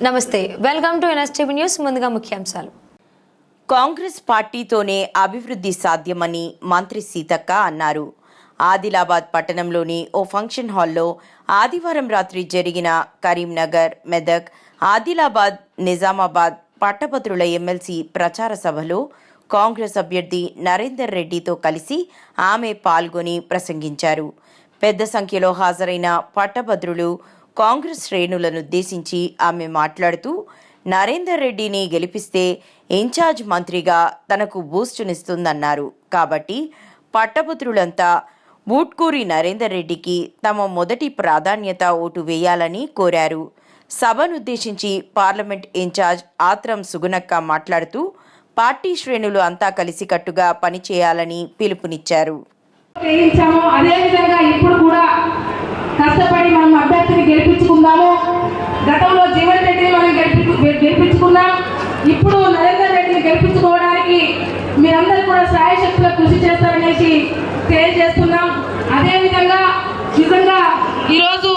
నమస్తే, welcome to NSTV news. ముందుగా ముఖ్యాంశాలు. కాంగ్రెస్ పార్టీతోనే అభివృద్ధి సాధ్యమని మంత్రి సీతక్క అన్నారు. ఆదిలాబాద్ పట్టణంలోని ఓ ఫంక్షన్ హాల్లో ఆదివారం రాత్రి జరిగిన కరీంనగర్, మెదక్, ఆదిలాబాద్, నిజామాబాద్ పట్టభద్రుల ఎమ్మెల్సీ ప్రచార సభలో కాంగ్రెస్ అభ్యర్థి నరేందర్ రెడ్డితో కలిసి ఆమె పాల్గొని ప్రసంగించారు. పెద్ద సంఖ్యలో హాజరైన పట్టభద్రులు కాంగ్రెస్ శ్రేణులనుద్దేశించి ఆమె మాట్లాడుతూ, నరేందర్ రెడ్డిని గెలిపిస్తే ఇన్ఛార్జ్ మంత్రిగా తనకు బూస్టునిస్తుందన్నారు. కాబట్టి పట్టభద్రులంతా బూట్కూరి నరేందర్ రెడ్డికి తమ మొదటి ప్రాధాన్యత ఓటు వేయాలని కోరారు. సభనుద్దేశించి పార్లమెంట్ ఇన్ఛార్జ్ ఆత్రం సుగుణక్క మాట్లాడుతూ, పార్టీ శ్రేణులు అంతా కలిసికట్టుగా పనిచేయాలని పిలుపునిచ్చారు. కష్టపడి మనం అభ్యర్థిని గెలిపించుకుందాము. గతంలో జీవన్ రెడ్డిని మనం గెలిపించుకున్నాం. ఇప్పుడు నరేందర్ రెడ్డిని గెలిపించుకోవడానికి మీరందరూ కూడా సాయశక్తులకు కృషి చేస్తారనేసి తెలియజేస్తున్నాం. అదేవిధంగా నిజంగా ఈరోజు